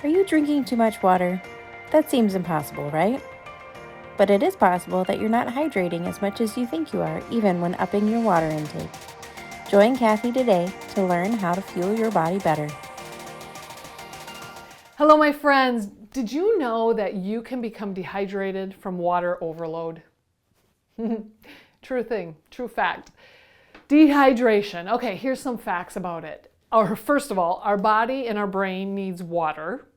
Are you drinking too much water? That seems impossible, right? But it is possible that you're not hydrating as much as you think you are, even when upping your water intake. Join Kathy today to learn how to fuel your body better. Hello, my friends. Did you know that you can become dehydrated from water overload? True thing, true fact. Dehydration. Okay, here's some facts about it. First of all, our body and our brain needs water.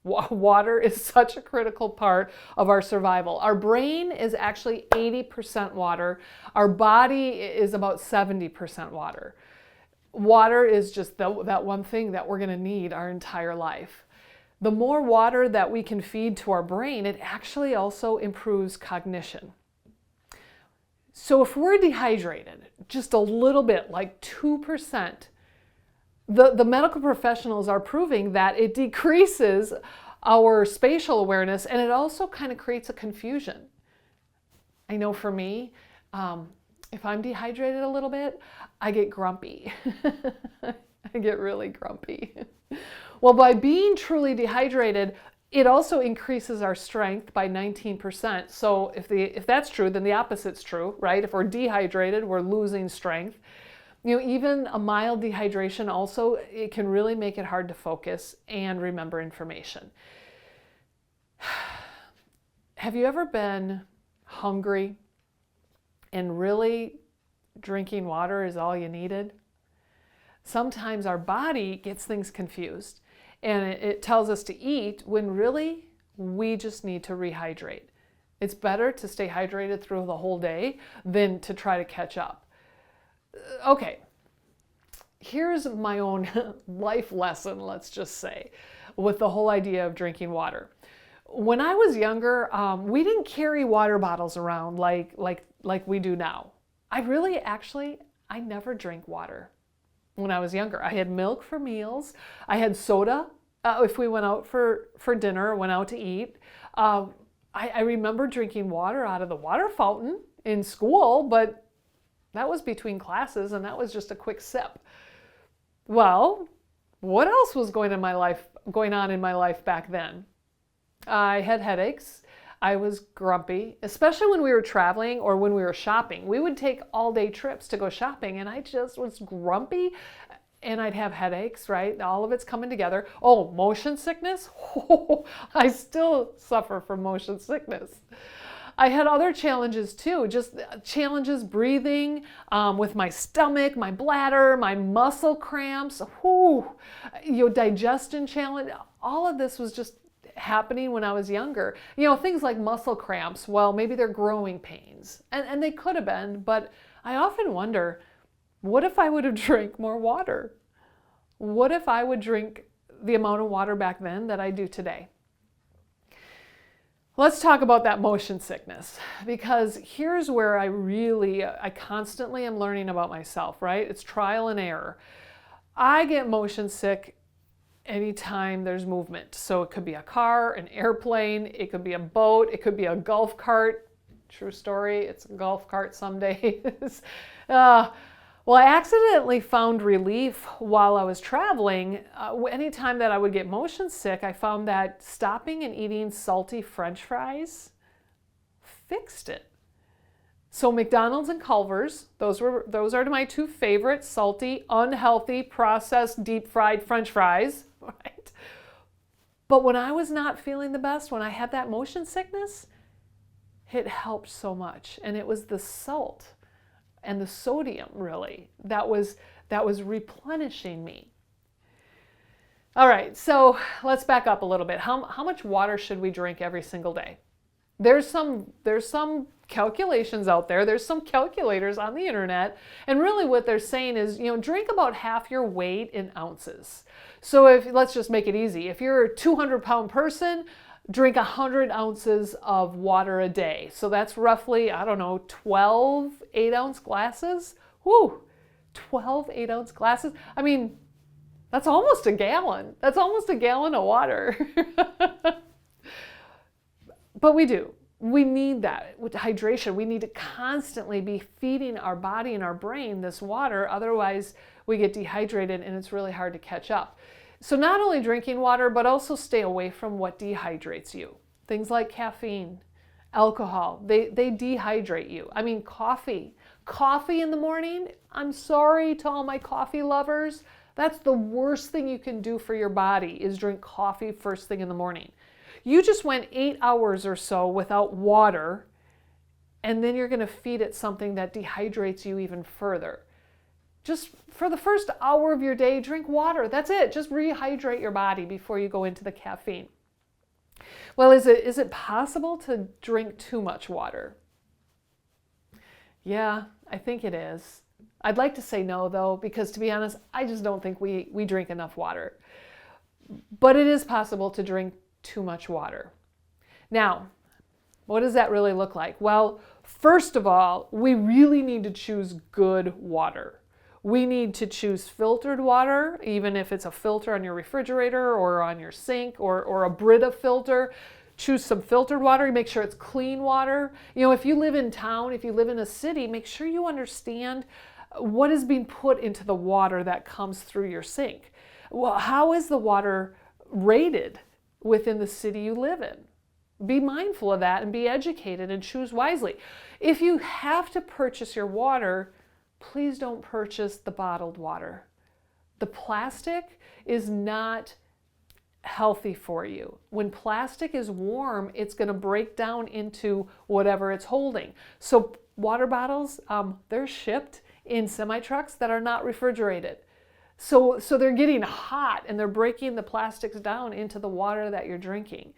Water is such a critical part of our survival. Our brain is actually 80% water. Our body is about 70% water. Water is just that one thing that we're going to need our entire life. The more water that we can feed to our brain, it actually also improves cognition. So if we're dehydrated, just a little bit, like 2%, the medical professionals are proving that it decreases our spatial awareness, and it also kind of creates a confusion. I know for me, if I'm dehydrated a little bit, I get grumpy. I get really grumpy. Well, by being truly dehydrated, it also increases our strength by 19%. So if that's true, then the opposite's true, right? If we're dehydrated, we're losing strength. You know, even a mild dehydration also, it can really make it hard to focus and remember information. Have you ever been hungry and really drinking water is all you needed? Sometimes our body gets things confused and it tells us to eat when really we just need to rehydrate. It's better to stay hydrated through the whole day than to try to catch up. Okay, here's my own life lesson, let's just say, with the whole idea of drinking water. When I was younger, we didn't carry water bottles around like we do now. I never drank water when I was younger. I had milk for meals. I had soda if we went out for dinner, went out to eat. I remember drinking water out of the water fountain in school, but that was between classes, and that was just a quick sip. Well, what else was going on in my life back then? I had headaches. I was grumpy, especially when we were traveling or when we were shopping. We would take all-day trips to go shopping, and I just was grumpy, and I'd have headaches, right? All of it's coming together. Oh, motion sickness? I still suffer from motion sickness. I had other challenges too, just challenges breathing, with my stomach, my bladder, my muscle cramps, digestion challenge. All of this was just happening when I was younger. Things like muscle cramps, well, maybe they're growing pains, and they could have been, but I often wonder, what if I would have drank more water? What if I would drink the amount of water back then that I do today? Let's talk about that motion sickness, because here's where I constantly am learning about myself, right? It's trial and error. I get motion sick anytime there's movement. So it could be a car, an airplane, it could be a boat, it could be a golf cart. True story, it's a golf cart some days. Well, I accidentally found relief while I was traveling. Anytime that I would get motion sick, I found that stopping and eating salty French fries fixed it. So McDonald's and Culver's, those are my two favorite salty, unhealthy, processed, deep-fried French fries, right? But when I was not feeling the best, when I had that motion sickness, it helped so much. And it was the salt and the sodium, really, that was replenishing me. All right, so let's back up a little bit. How much water should we drink every single day? There's some calculations out there. There's some calculators on the internet, and really what they're saying is, drink about half your weight in ounces. So let's just make it easy. If you're a 200-pound person, drink 100 ounces of water a day. So that's roughly, 12 8-ounce glasses. Whew, 12 8-ounce glasses. I mean, that's almost a gallon. That's almost a gallon of water. But we need that with hydration. We need to constantly be feeding our body and our brain this water. Otherwise, we get dehydrated and it's really hard to catch up. So not only drinking water, but also stay away from what dehydrates you. Things like caffeine, alcohol, they dehydrate you. I mean, coffee in the morning, I'm sorry to all my coffee lovers, that's the worst thing you can do for your body is drink coffee first thing in the morning. You just went 8 hours or so without water, and then you're going to feed it something that dehydrates you even further. Just for the first hour of your day, drink water. That's it. Just rehydrate your body before you go into the caffeine. Well, is it possible to drink too much water? Yeah, I think it is. I'd like to say no, though, because to be honest, I just don't think we drink enough water. But it is possible to drink too much water. Now, what does that really look like? Well, first of all, we really need to choose good water. We need to choose filtered water, even if it's a filter on your refrigerator or on your sink or a Brita filter. Choose some filtered water. Make sure it's clean water. You know, if you live in town, if you live in a city, make sure you understand what is being put into the water that comes through your sink. Well, how is the water rated within the city you live in? Be mindful of that and be educated and choose wisely. If you have to purchase your water, please don't purchase the bottled water. The plastic is not healthy for you. When plastic is warm, it's going to break down into whatever it's holding. So water bottles, they're shipped in semi-trucks that are not refrigerated. So they're getting hot and they're breaking the plastics down into the water that you're drinking.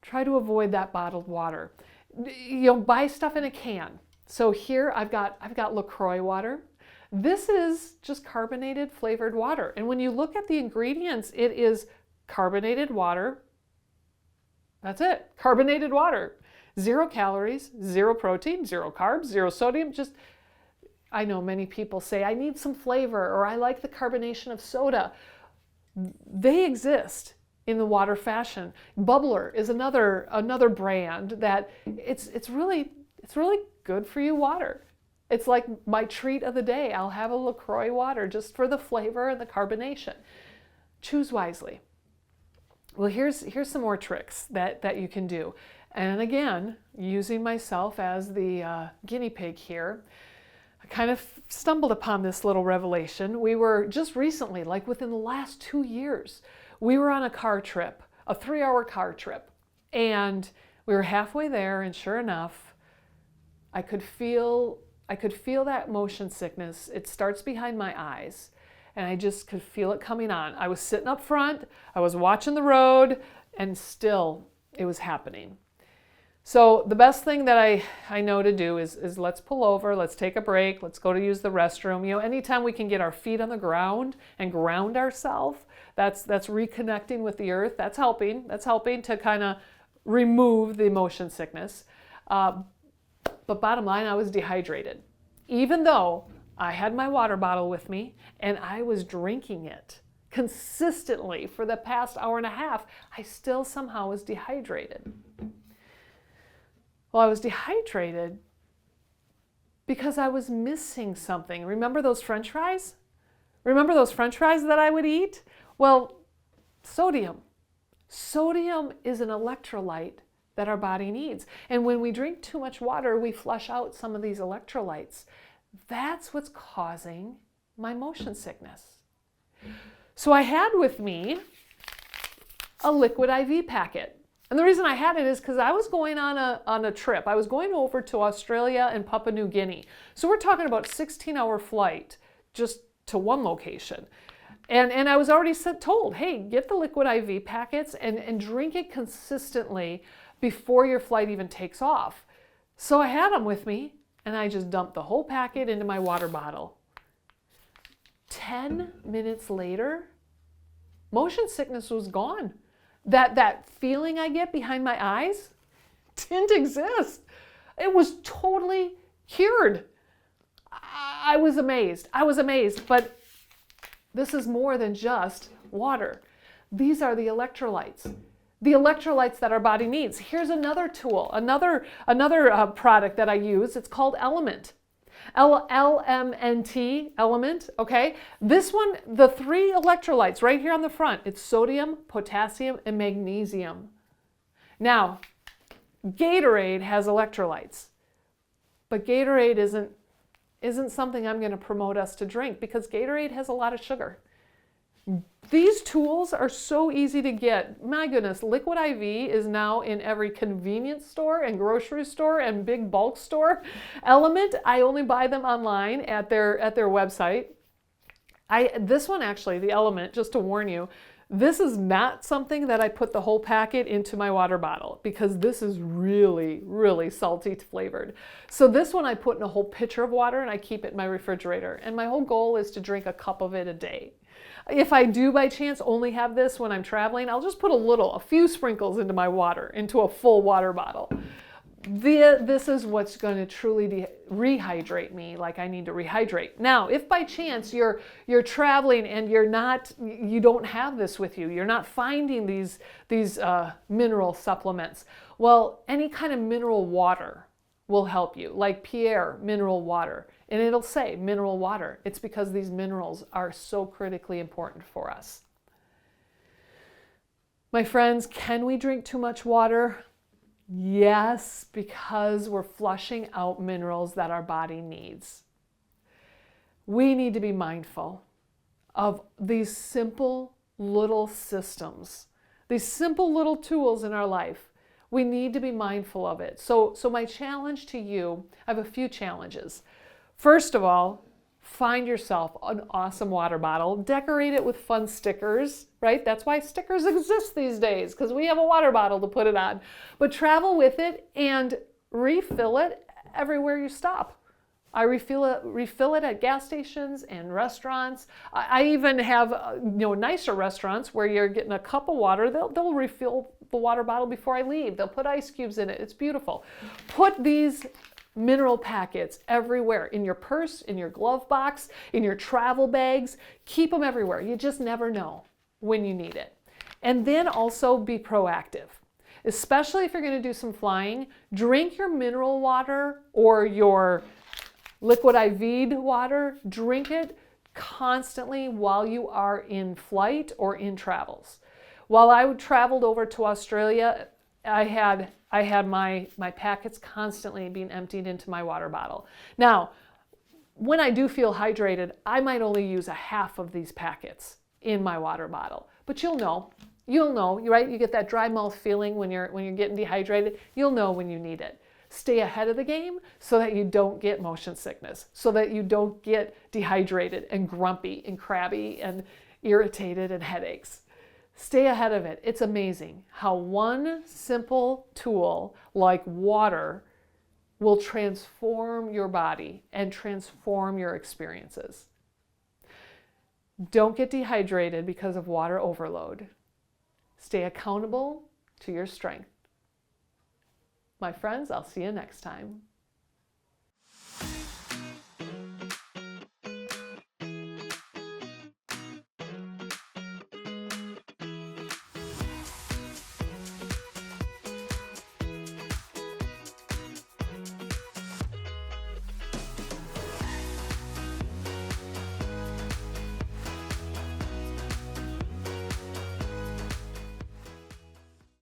Try to avoid that bottled water. You know, buy stuff in a can. So here I've got LaCroix water. This is just carbonated flavored water. And when you look at the ingredients, it is carbonated water. That's it, carbonated water. 0 calories, 0 protein, 0 carbs, 0 sodium. Just, I know many people say, I need some flavor, or I like the carbonation of soda. They exist in the water fashion. Bubbler is another brand that it's really good for you water. It's like my treat of the day. I'll have a LaCroix water just for the flavor and the carbonation. Choose wisely. Well, here's some more tricks that you can do. And again, using myself as the guinea pig here, I kind of stumbled upon this little revelation. We were just recently, like within the last 2 years, we were on a car trip, a 3-hour car trip. And we were halfway there, and sure enough, I could feel that motion sickness. It starts behind my eyes, and I just could feel it coming on. I was sitting up front, I was watching the road, and still it was happening. So the best thing that I know to do is let's pull over, let's take a break, let's go to use the restroom. You know, anytime we can get our feet on the ground and ground ourselves, that's reconnecting with the earth. That's helping to kind of remove the motion sickness. But bottom line, I was dehydrated. Even though I had my water bottle with me and I was drinking it consistently for the past hour and a half, I still somehow was dehydrated. Well, I was dehydrated because I was missing something. Remember those French fries? Remember those French fries that I would eat? Well, sodium. Sodium is an electrolyte that our body needs. And when we drink too much water, we flush out some of these electrolytes. That's what's causing my motion sickness. So I had with me a liquid IV packet. And the reason I had it is because I was going on a trip. I was going over to Australia and Papua New Guinea. So we're talking about a 16-hour flight just to one location. And I was already told, hey, get the liquid IV packets and drink it consistently before your flight even takes off. So I had them with me, and I just dumped the whole packet into my water bottle. 10 minutes later, motion sickness was gone. That feeling I get behind my eyes didn't exist. It was totally cured. I was amazed. But this is more than just water. These are the electrolytes. The electrolytes that our body needs. Here's another tool, another product that I use. It's called Element. LMNT, element, okay? This one, the 3 electrolytes right here on the front, it's sodium, potassium, and magnesium. Now, Gatorade has electrolytes, but Gatorade isn't something I'm going to promote us to drink because Gatorade has a lot of sugar. These tools are so easy to get. My goodness, Liquid IV is now in every convenience store and grocery store and big bulk store. Element, I only buy them online at their website. This one actually, the Element, just to warn you, this is not something that I put the whole packet into my water bottle because this is really, really salty flavored. So this one I put in a whole pitcher of water and I keep it in my refrigerator. And my whole goal is to drink a cup of it a day. If I do by chance only have this when I'm traveling, I'll just put a few sprinkles into my water, into a full water bottle. This is what's going to truly rehydrate me like I need to rehydrate. Now, if by chance you're traveling and you don't have this with you, you're not finding these mineral supplements, well, any kind of mineral water will help you, like Pierre mineral water. And it'll say mineral water. It's because these minerals are so critically important for us. My friends, can we drink too much water? Yes, because we're flushing out minerals that our body needs. We need to be mindful of these simple little systems, these simple little tools in our life. We need to be mindful of it. So my challenge to you, I have a few challenges. First of all, find yourself an awesome water bottle, decorate it with fun stickers, right? That's why stickers exist these days, because we have a water bottle to put it on. But travel with it and refill it everywhere you stop. I refill it at gas stations and restaurants. I even have nicer restaurants where you're getting a cup of water. They'll refill the water bottle before I leave. They'll put ice cubes in it. It's beautiful. Put these mineral packets everywhere, in your purse, in your glove box, in your travel bags. Keep them everywhere. You just never know when you need it. And then also be proactive. Especially if you're going to do some flying, drink your mineral water or your Liquid IV water. Drink it constantly while you are in flight or in travels. While I traveled over to Australia, I had my packets constantly being emptied into my water bottle. Now, when I do feel hydrated, I might only use a half of these packets in my water bottle. But you'll know, right? You get that dry mouth feeling when you're getting dehydrated. You'll know when you need it. Stay ahead of the game so that you don't get motion sickness, so that you don't get dehydrated and grumpy and crabby and irritated and headaches. Stay ahead of it. It's amazing how one simple tool like water will transform your body and transform your experiences. Don't get dehydrated because of water overload. Stay accountable to your strength. My friends, I'll see you next time.